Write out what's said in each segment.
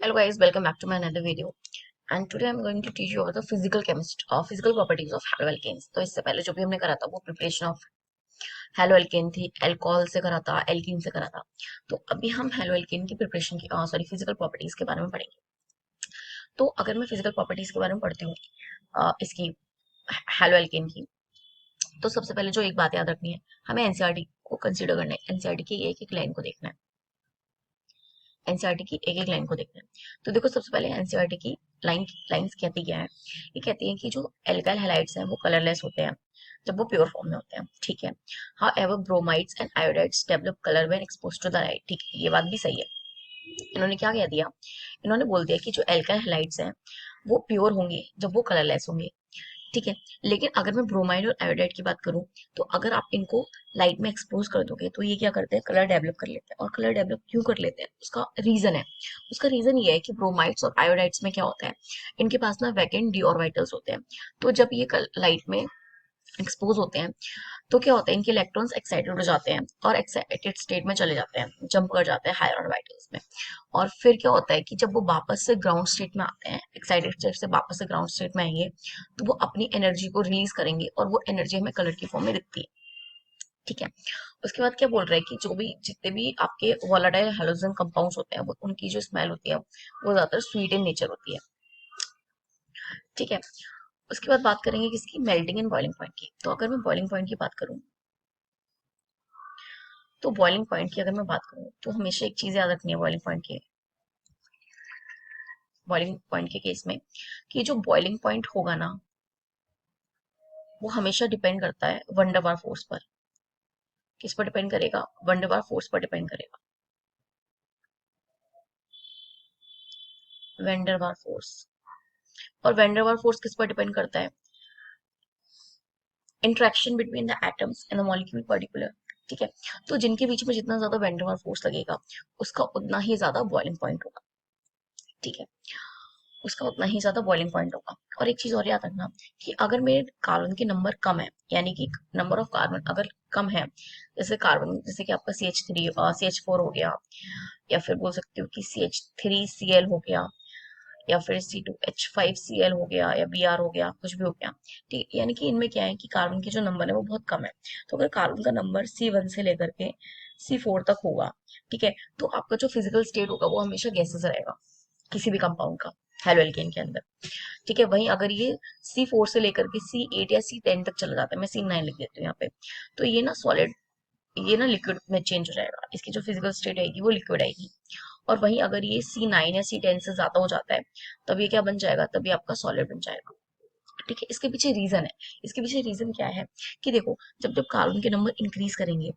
Hello guys, welcome back to my another video. And today I'm going to teach you about the physical properties of haloalkanes. तो इससे पहले जो भी हमने करा था वो प्रिपरेशन ऑफ हेलोअल्केन थी, अल्कोहल से करा था, एल्कीन से करा था। तो अभी हम हेलोअल्केन की प्रिपरेशन की फिजिकल प्रॉपर्टीज के बारे में पढ़ेंगे। तो अगर मैं फिजिकल प्रॉपर्टीज के बारे में पढ़ती हूँ इसकी हेलोअल्केन की, तो सबसे पहले जो एक बात याद रखनी है, हमें एनसीईआरटी को कंसीडर करना है। एनसीईआरटी की एक एक लाइन को देखना है। एनसीईआरटी की एक एक लाइन को देखना है। तो देखो सबसे पहले एनसीईआरटी की लाइंस कहती क्या है। ये कहती है कि जो एल्काइल हैलाइड्स हैं वो कलरलेस होते हैं जब वो प्योर फॉर्म में होते हैं, ठीक है। However bromides and iodides develop colour when expose to the light, ठीक है, ये बात भी सही है। इन्होंने क्या कह दिया, इन्होंने बोल दिया कि जो एल्काइल हैलाइड्स हैं वो प्योर होंगे जब वो कलरलेस होंगे, ठीक है। लेकिन अगर मैं ब्रोमाइड और आयोडाइड की बात करूं, तो अगर आप इनको लाइट में एक्सपोज कर दोगे तो ये क्या करते हैं, कलर डेवलप कर लेते हैं। और कलर डेवलप क्यों कर लेते हैं, उसका रीजन है। उसका रीजन ये है कि ब्रोमाइड्स और आयोडाइड्स में क्या होता है, इनके पास ना वैकेंट डी ऑर्बिटल्स होते हैं। तो जब ये लाइट में एक्सपोज होते हैं तो क्या होता है, इनके इलेक्ट्रॉन्स एक्साइटेड हो जाते हैं और एक्साइटेड स्टेट में चले जाते हैं, जंप कर जाते हैं हायर ऑर्बिटल्स में। और फिर क्या होता है कि जब वो वापस से ग्राउंड स्टेट में आते हैं, एक्साइटेड स्टेट से वापस से ग्राउंड स्टेट में आएंगे, तो वो अपनी एनर्जी को रिलीज करेंगे और वो एनर्जी हमें कलर की फॉर्म में दिखती है, ठीक है। उसके बाद क्या बोल रहे हैं कि जो भी जितने भी आपके वोलेटाइल हैलोजन कंपाउंड्स होते हैं, वो उनकी जो स्मेल होती है वो ज्यादातर स्वीट इन नेचर होती है, ठीक है। उसके बाद बात करेंगे किसकी, मेल्टिंग एंड बॉइलिंग पॉइंट की। तो अगर मैं बॉइलिंग पॉइंट की बात करूं, तो बॉइलिंग पॉइंट की अगर मैं बात करूं तो हमेशा एक चीज याद रखनी है बॉइलिंग पॉइंट के केस में, कि जो बॉइलिंग पॉइंट होगा ना, वो हमेशा डिपेंड करता है वंडरवार फोर्स पर। किस पर डिपेंड करेगा, वंडरवार फोर्स पर डिपेंड करेगा। वेंडरवार फोर्स। और वेंडरवार फोर्स किस पर डिपेंड करता है, interaction between the atoms and the molecule particular, ठीक है। तो जिनके बीच में जितना ज्यादा वेंडरवार फोर्स लगेगा, उसका उतना ही ज्यादा बॉइलिंग पॉइंट होगा, ठीक है। उसका उतना ही ज्यादा बॉइलिंग पॉइंट होगा। और एक चीज और याद रखना, कि अगर मेरे कार्बन के नंबर कम है, यानी कि नंबर ऑफ कार्बन अगर कम है, जैसे कि आपका CH4 हो गया, या फिर बोल सकते हो कि CH3Cl हो गया, या फिर C2H5Cl हो गया, या Br हो गया, कुछ भी हो गया, ठीक है। यानी कि इनमें क्या है कि कार्बन के जो नंबर है वो बहुत कम है। तो अगर कार्बन का नंबर C1 से लेकर के C4 तक होगा, ठीक है, तो आपका जो फिजिकल स्टेट होगा वो हमेशा गैसेस रहेगा, किसी भी कंपाउंड का, हेलोएल्केन के अंदर, ठीक है। वहीं अगर ये C4 से लेकर के C8 या C10 तक चला जाता है, मैं C9 लिख देती हूँ यहाँ पे, तो ये ना लिक्विड में चेंज हो जाएगा, इसकी जो फिजिकल स्टेट आएगी वो लिक्विड आएगी। और वहीं अगर ये C9 या C10 से ज्यादा हो जाता है, तब ये क्या बन जाएगा, तभी आपका सॉलिड बन जाएगा, ठीक है। इसके पीछे रीजन है, इसके पीछे रीजन क्या है, कि देखो जब जब कार्बन के नंबर इंक्रीज करेंगे,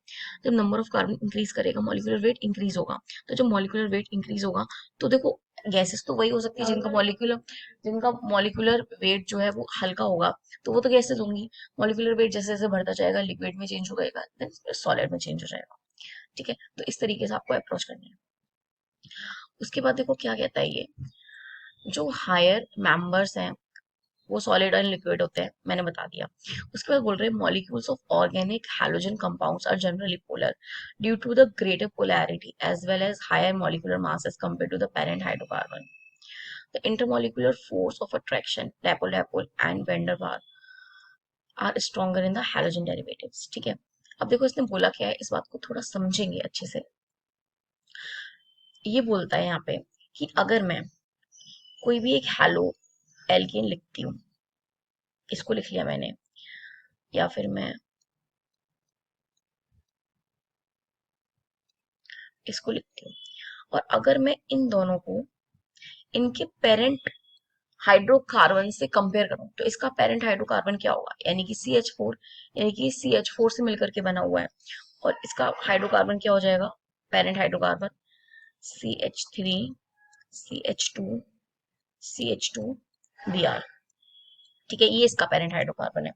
जब नंबर ऑफ कार्बन इंक्रीज करेगा, मॉलिक्यूलर वेट इंक्रीज होगा। तो जब मॉलिक्यूलर वेट इंक्रीज होगा, तो देखो गैसेस तो वही हो सकती है जिनका मॉलिक्यूलर वेट जो है वो हल्का होगा, तो वो तो गैसेस होंगी। मॉलिक्यूलर वेट जैसे जैसे बढ़ता जाएगा, लिक्विड में चेंज हो जाएगा, देन सॉलिड में चेंज हो जाएगा, ठीक है। तो इस तरीके से आपको अप्रोच करनी है। उसके बाद देखो क्या कहता है ये, जो हायर मेंबर्स हैं वो सॉलिड और लिक्विड होते हैं, मैंने बता दिया। उसके बाद बोल रहे हैं molecules of organic halogen compounds are generally polar due to the greater polarity as well as higher molecular mass as compared to the parent hydrocarbon. The intermolecular force of attraction dipole dipole and van der Waals are stronger in the halogen derivatives, ठीक है। अब देखो इसने बोला क्या है, इस बात को थोड़ा समझेंगे अच्छे से। ये बोलता है यहाँ पे कि अगर मैं कोई भी एक हैलो एल्केन लिखती हूँ, इसको लिख लिया मैंने, या फिर मैं इसको लिखती हूँ, और अगर मैं इन दोनों को इनके पेरेंट हाइड्रोकार्बन से कंपेयर करूं, तो इसका पेरेंट हाइड्रोकार्बन क्या होगा, यानी कि CH4, यानी कि CH4 से मिलकर के बना हुआ है। और इसका हाइड्रोकार्बन क्या हो जाएगा, parent hydrocarbon CH3 CH2 CH2 Br, ठीक है। ये इसका पेरेंट हाइड्रोकार्बन है।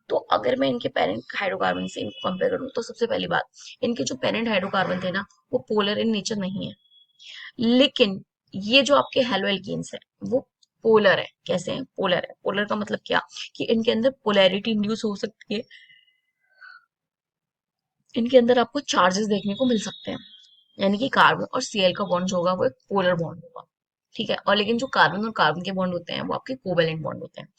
तो अगर मैं इनके पेरेंट हाइड्रोकार्बन से इनको कंपेयर करूं, तो सबसे पहली बात, इनके जो पेरेंट हाइड्रोकार्बन थे ना, वो पोलर इन नेचर नहीं है। लेकिन ये जो आपके हेलो एल्केन्स है वो पोलर है। कैसे हैं, पोलर है। पोलर का मतलब क्या, कि इनके अंदर पोलैरिटी इंड्यूस हो सकती है, इनके अंदर आपको चार्जेस देखने को मिल सकते हैं। यानी कि कार्बन और Cl का बॉन्ड जो होगा वो एक पोलर बॉन्ड होगा, ठीक है, और लेकिन जो कार्बन और कार्बन के बॉन्ड होते हैं वो आपके कोवेलेंट बॉन्ड होते हैं।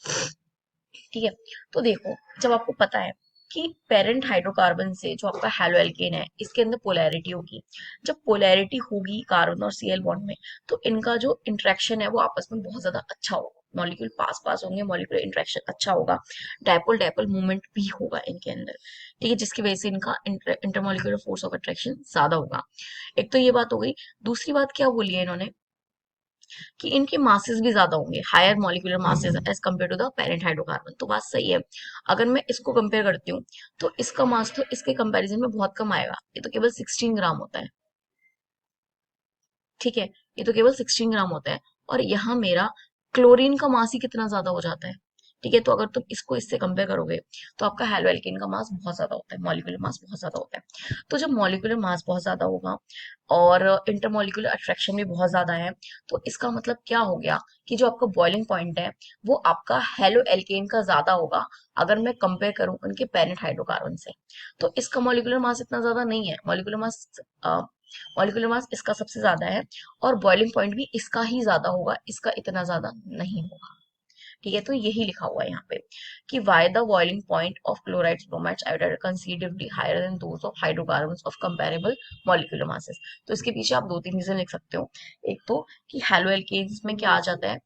ठीक है, तो देखो, जब आपको पता है कि पेरेंट हाइड्रोकार्बन से जो आपका हेलो एल्केन है इसके अंदर पोलैरिटी होगी, जब पोलैरिटी होगी कार्बन और सीएल बॉन्ड में, तो इनका जो इंटरेक्शन है वो आपस में बहुत ज्यादा अच्छा होगा, मॉलिक्यूल पास पास होंगे, मॉलिक्यूलर इंटरेक्शन अच्छा होगा, डायपोल डायपोल मूवमेंट भी होगा इनके अंदर। ठीक है, जिसकी वजह से इनका इंटरमोलिकुलर फोर्स ऑफ अट्रैक्शन ज्यादा होगा। एक तो ये बात हो गई। दूसरी बात क्या बोली है इन्होंने, कि इनके मासेस भी ज्यादा होंगे, higher molecular masses as compare to the parent hydrocarbon. तो बात सही है। अगर मैं इसको कंपेयर करती हूँ तो इसका मास तो इसके कंपैरिजन में बहुत कम आएगा, ये तो केवल 16 ग्राम होता है। ठीक है, ये तो केवल 16 ग्राम होता है। और यहाँ मेरा क्लोरीन का मास ही कितना ज्यादा हो जाता है। ठीक है, तो अगर तुम इसको इससे कंपेयर करोगे तो आपका हेलो एल्केन का मास बहुत ज्यादा होता है, मॉलिक्यूलर मास बहुत ज्यादा होता है। तो जब मॉलिक्यूलर मास बहुत ज्यादा होगा और इंटरमॉलिक्यूलर अट्रैक्शन भी बहुत ज्यादा है, तो इसका मतलब क्या हो गया कि जो आपका बॉइलिंग पॉइंट है वो आपका हेलो एल्केन का ज्यादा होगा, अगर मैं कंपेयर करूं उनके पेरेंट हाइड्रोकार्बन से। तो इसका मॉलिक्यूलर मास इतना ज्यादा नहीं है, मॉलिक्यूलर मास इसका सबसे ज्यादा है, और बॉइलिंग पॉइंट भी इसका ही ज्यादा होगा, इसका इतना ज्यादा नहीं होगा। ठीक है, तो यही लिखा हुआ है यहाँ पे कि why the boiling point of chlorides bromides iodide considerably higher than those of hydrocarbons of comparable molecular masses. तो इसके पीछे आप दो तीन रीजन लिख सकते हो। एक तो कि हेलो एल्केन्स में क्या आ जाता है,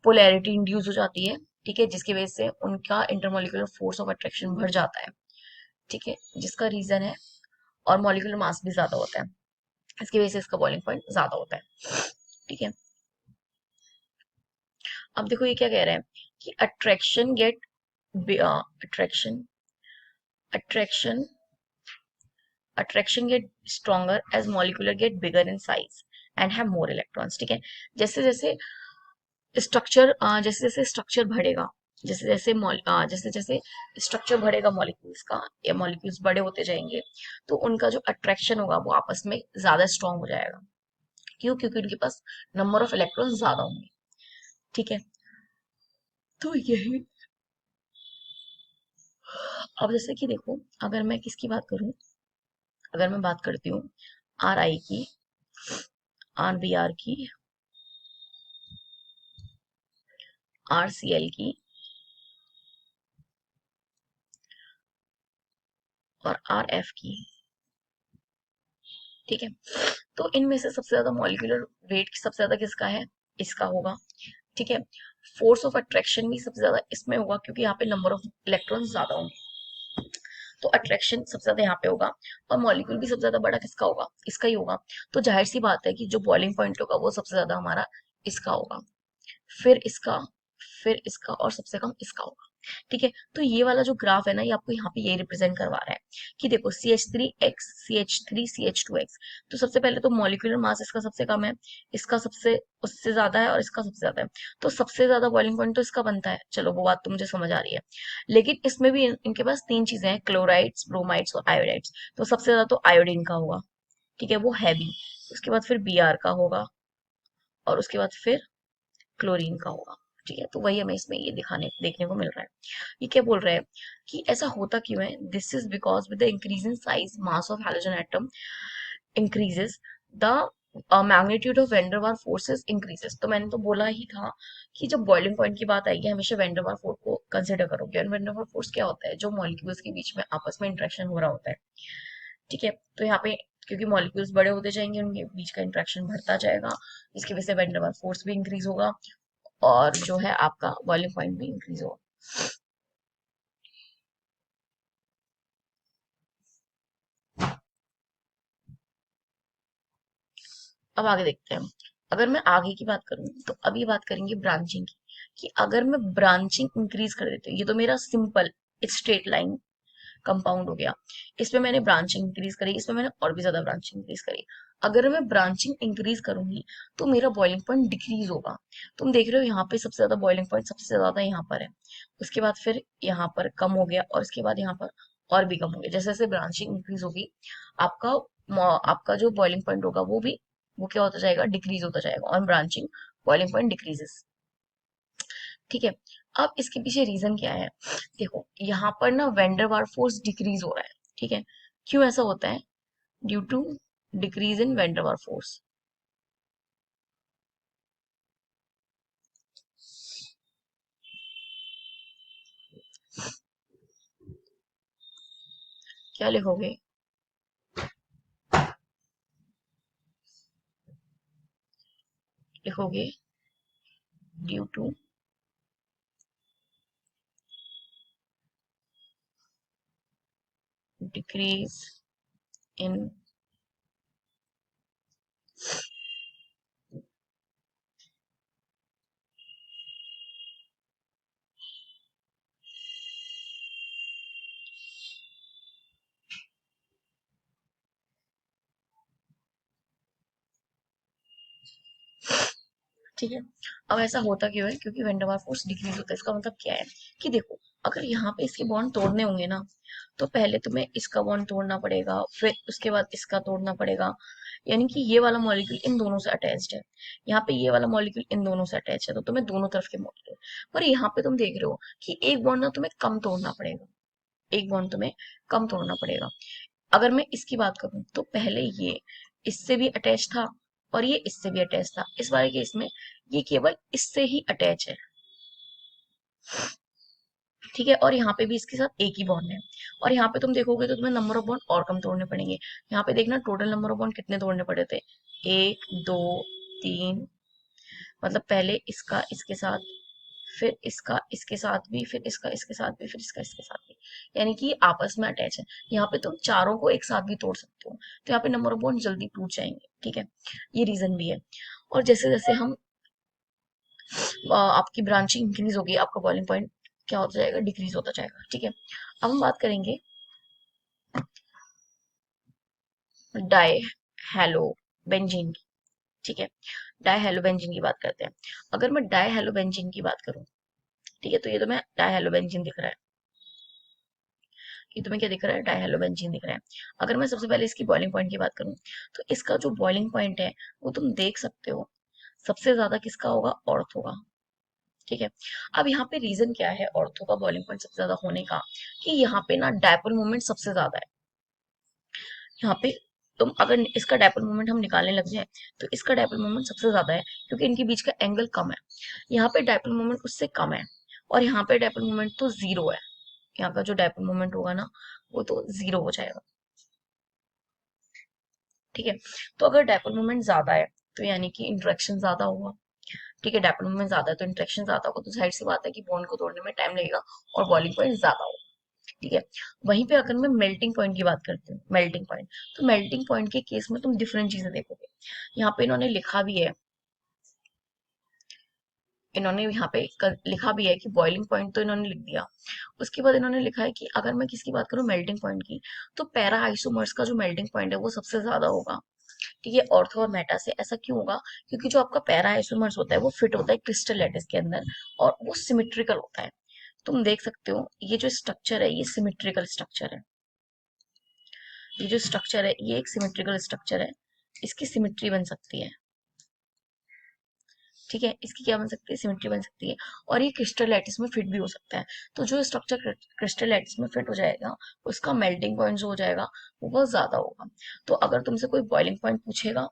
पोलैरिटी इंड्यूस हो जाती है। ठीक है, जिसकी वजह से उनका इंटरमोलिकुलर फोर्स ऑफ अट्रैक्शन बढ़ जाता है। ठीक है, जिसका रीजन है, और मॉलिक्यूलर मास भी ज्यादा होता है, इसकी वजह से इसका बॉइलिंग पॉइंट ज्यादा होता है। ठीक है, अब देखो ये क्या कह रहा है कि attraction attraction attraction get stronger as molecular get bigger in size and have more electrons. ठीक है, जैसे जैसे जैसे जैसे स्ट्रक्चर बढ़ेगा, जैसे जैसे स्ट्रक्चर बढ़ेगा मॉलिक्यूल्स का, या मॉलिक्यूल्स बड़े होते जाएंगे, तो उनका जो अट्रैक्शन होगा वो आपस में ज्यादा स्ट्रांग हो जाएगा। क्यों? क्योंकि उनके पास नंबर ऑफ इलेक्ट्रॉन ज्यादा होंगे। ठीक है, तो यही। अब जैसे कि देखो, अगर मैं किसकी बात करूं, अगर मैं बात करती हूँ आर आई की, आर बी आर की, आर सी एल की, और आर एफ की। ठीक है, तो इनमें से सबसे ज्यादा मॉलिक्यूलर वेट सबसे ज्यादा किसका है? इसका होगा। ठीक है, फोर्स ऑफ अट्रैक्शन भी सबसे ज्यादा इसमें होगा, क्योंकि यहाँ पे नंबर ऑफ इलेक्ट्रॉन ज्यादा होंगे, तो अट्रैक्शन सबसे ज्यादा यहाँ पे होगा। और मॉलिक्यूल भी सबसे ज्यादा बड़ा किसका होगा? इसका ही होगा। तो जाहिर सी बात है कि जो बॉइलिंग पॉइंट होगा वो सबसे ज्यादा हमारा इसका होगा, फिर इसका, फिर इसका, और सबसे कम इसका होगा। ठीक है, तो ये वाला जो ग्राफ है ना, ये आपको यहाँ पे ये रिप्रेजेंट करवा रहा है कि देखो CH3X, CH3, CH2X। तो सबसे पहले तो मॉलिक्यूलर मास इसका सबसे कम है, इसका सबसे उससे ज्यादा है, और इसका सबसे ज्यादा है। तो सबसे ज्यादा बॉइलिंग पॉइंट तो इसका बनता है, चलो वो बात तो मुझे समझ आ रही है। लेकिन इसमें भी इनके पास तीन चीजें हैं, क्लोराइड्स, ब्रोमाइड्स और आयोडाइड्स। तो सबसे ज्यादा तो आयोडीन का होगा। ठीक है, वो हैवी। उसके बाद फिर Br का होगा, और उसके बाद फिर क्लोरीन का होगा। ठीक है, तो वही हमें इसमें ये दिखाने देखने को मिल रहा है। ये क्या बोल रहा है कि ऐसा होता क्यों है? This is because with the increase in size mass of halogen atom increases, the magnitude of van der Waals forces increases. तो मैंने तो बोला ही था कि जब बॉइलिंग पॉइंट की बात आएगी हमेशा वेंडरवाल फोर्स को कंसिडर करोगे। और वेंडरवाल फोर्स क्या होता है? जो मॉलिक्यूल्स के बीच में आपस में इंटरेक्शन हो रहा होता है। ठीक है, तो यहाँ पे क्योंकि मॉलिक्यूल्स बड़े होते जाएंगे, उनके बीच का इंटरेक्शन बढ़ता जाएगा, जिसकी वजह से वेंडरवाल फोर्स भी इंक्रीज होगा, और जो है आपका बॉइलिंग पॉइंट भी इंक्रीज होगा। अब आगे देखते हैं। अगर मैं आगे की बात करूं तो अभी बात करेंगे ब्रांचिंग की, कि अगर मैं ब्रांचिंग इंक्रीज कर देती हूँ, ये तो मेरा सिंपल स्ट्रेट लाइन कंपाउंड हो गया, इसमें मैंने ब्रांचिंग इंक्रीज करी, इसमें मैंने और भी ज्यादा ब्रांचिंग इंक्रीज करी। अगर मैं ब्रांचिंग इंक्रीज करूंगी तो मेरा बॉइलिंग पॉइंट डिक्रीज होगा। तुम देख रहे हो यहाँ पे सबसे ज्यादा बॉइलिंग पॉइंट सबसे ज्यादा यहाँ पर है, उसके बाद फिर यहाँ पर कम हो गया, और उसके बाद यहाँ पर और भी कम हो गया। जैसे जैसे ब्रांचिंग इंक्रीज होगी, आपका आपका जो बॉइलिंग पॉइंट होगा वो क्या होता जाएगा? डिक्रीज होता जाएगा, और ब्रांचिंग बॉइलिंग पॉइंट डिक्रीजेस। ठीक है, अब इसके पीछे रीजन क्या है? देखो, यहाँ पर ना वेंडर फोर्स डिक्रीज हो रहा है। ठीक है, क्यों ऐसा होता है? Due to decrease in van der force. क्या लिखोगे? लिखोगे ड्यू टू डिक्रीज इन ठीक है। अब ऐसा होता क्यों है? क्योंकि वेन डर फोर्स डिक्रीज होता है। इसका मतलब क्या है कि देखो, अगर यहाँ पे इसके बॉन्ड तोड़ने होंगे ना, तो पहले तुम्हें इसका बॉन्ड तोड़ना पड़ेगा, फिर उसके बाद इसका तोड़ना पड़ेगा। यानी कि ये वाला मॉलिक्यूल इन दोनों से अटैच्ड है, यहाँ पे ये वाला मॉलिक्यूल इन दोनों से अटैच है, तो तुम्हें दोनों तरफ के मॉलिक्यूल। पर यहाँ पे तुम देख रहे हो कि एक बॉन्ड ना तुम्हें कम तोड़ना पड़ेगा, एक बॉन्ड तुम्हें कम तोड़ना पड़ेगा। अगर मैं इसकी बात करूं तो पहले ये इससे भी अटैच था और ये इससे भी अटैच था। इस वाले केस में ये केवल इससे ही अटैच है, ठीक है। और यहाँ पे भी इसके साथ एक ही बॉन्ड है। और यहाँ पे तुम देखोगे तो तुम्हें नंबर ऑफ बॉन्ड और कम तोड़ने पड़ेंगे। यहाँ पे देखना टोटल नंबर ऑफ बॉन्ड कितने तोड़ने पड़े थे, एक, दो, तीन। मतलब पहले इसका इसके साथ, फिर इसका इसके साथ भी, फिर इसका इसके साथ भी, फिर इसका इसके साथ भी। यानी कि ये आपस में अटैच है। यहाँ पे तुम चारों को एक साथ भी तोड़ सकते हो, तो यहाँ पे नंबर ऑफ बॉन्ड जल्दी टूट जाएंगे, ठीक है। ये रीजन भी है। और जैसे जैसे हम आपकी ब्रांचिंग इंक्रीज होगी, आपका बॉइलिंग पॉइंट क्या होता जाएगा, डिक्रीज होता जाएगा, ठीक है। अब हम बात करेंगे डाई हेलो बेंजीन की, ठीक है। डाई हेलो बेंजीन की बात करते हैं। अगर मैं डाई हेलो बेंजीन की बात करूं, ठीक है, तो ये तो मैं डाई हेलो बेंजीन दिख रहा है, ये तुम्हें क्या दिख रहा है, डाई बेंजीन दिख रहा है। अगर मैं सबसे पहले इसकी बॉइलिंग पॉइंट की बात करूं, तो इसका जो बॉइलिंग पॉइंट है वो तुम देख सकते हो, सबसे ज्यादा किसका होगा, ऑर्थो का, ठीक है। अब यहाँ पे रीजन क्या है ऑर्थो का बॉइलिंग पॉइंट सबसे ज्यादा होने का, कि यहाँ पे ना डायपोल मूवमेंट सबसे ज्यादा है। यहाँ पे तुम अगर इसका डायपोल मूवमेंट हम निकालने लग जाए, तो इसका डायपोल मूवमेंट सबसे ज्यादा है, क्योंकि इनके बीच का एंगल कम है। यहाँ पे डायपोल मूवमेंट उससे कम है, और यहाँ पे डायपोल मूवमेंट तो जीरो है। यहाँ का जो डायपोल मूवमेंट होगा ना, वो तो जीरो हो जाएगा, ठीक है। तो अगर डायपोल मोमेंट ज्यादा है, तो यानी कि इंटरेक्शन ज्यादा होगा, ठीक है। डायपोल मोमेंट ज्यादा है तो इंटरेक्शन ज्यादा होगा, तो जाहिर सी बात है कि बॉन्ड को तोड़ने में टाइम लगेगा और बॉइलिंग पॉइंट ज्यादा होगा, ठीक है। वहीं पे अगर मैं मेल्टिंग पॉइंट की बात करती हूँ, मेल्टिंग पॉइंट, तो मेल्टिंग पॉइंट के केस में तुम डिफरेंट चीजें देखोगे। यहाँ पे इन्होंने लिखा भी है, इन्होंने यहाँ पे लिखा भी है कि बॉइलिंग पॉइंट तो इन्होंने लिख दिया। उसके बाद इन्होंने लिखा है कि अगर मैं किसकी बात करूँ मेल्टिंग पॉइंट की, तो पैरा आइसोमर्स का जो मेल्टिंग पॉइंट है वो सबसे ज्यादा होगा, ठीक है, ऑर्थो और मेटा से। ऐसा क्यों होगा? क्योंकि जो आपका पैरा आइसोमर्स होता है वो फिट होता है क्रिस्टल लैटिस के अंदर, और वो सिमेट्रिकल होता है। तुम देख सकते हो ये जो स्ट्रक्चर है ये सिमेट्रिकल स्ट्रक्चर है, ये जो स्ट्रक्चर है ये एक सिमेट्रिकल स्ट्रक्चर है, इसकी सिमेट्री बन सकती है, ठीक है। इसकी क्या बन सकती है, सिमेट्री बन सकती है। और ये क्रिस्टल लैटिस में फिट भी हो सकता है। तो जो स्ट्रक्चर क्रिस्टल लैटिस में फिट हो जाएगा, उसका मेल्टिंग पॉइंट जो हो जाएगा वो बहुत ज्यादा होगा। तो अगर तुमसे कोई बॉइलिंग पॉइंट पूछेगा,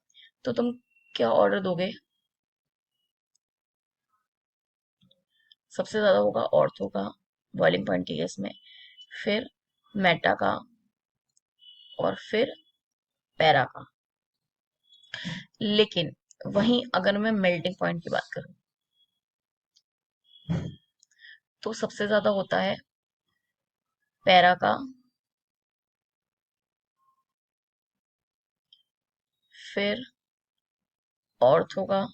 तो तुम क्या ऑर्डर दोगे? सबसे ज्यादा होगा ऑर्थो का बॉइलिंग पॉइंट के केस में, फिर मेटा का, और फिर पैरा का। लेकिन वहीं अगर मैं मेल्टिंग पॉइंट की बात करूं, तो सबसे ज्यादा होता है पैरा का, फिर ऑर्थो का,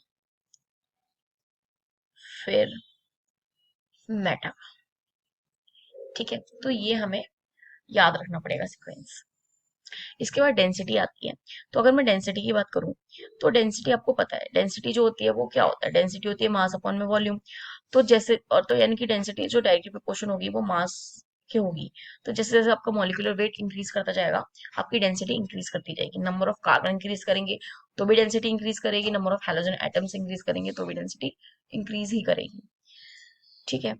फिर मेटा का, ठीक है। तो ये हमें याद रखना पड़ेगा सीक्वेंस। इसके बाद डेंसिटी आती है। तो अगर मैं डेंसिटी की बात करूं, तो डेंसिटी आपको पता है, डेंसिटी जो होती है वो क्या होता है, डेंसिटी होती है मास अपॉन में वॉल्यूम। तो जैसे, और तो यानी कि डेंसिटी जो डायरेक्टली प्रोपोर्शन होगी वो मास की होगी। तो जैसे जैसे आपका मॉलिक्यूलर वेट इंक्रीज करता जाएगा, आपकी डेंसिटी इंक्रीज करती जाएगी। नंबर ऑफ कार्बन इंक्रीज करेंगे तो भी डेंसिटी इंक्रीज करेगी, number of halogen atoms increase करेंगे तो भी डेंसिटी इंक्रीज ही करेगी, ठीक है।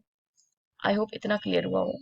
आई होप इतना क्लियर हुआ हो।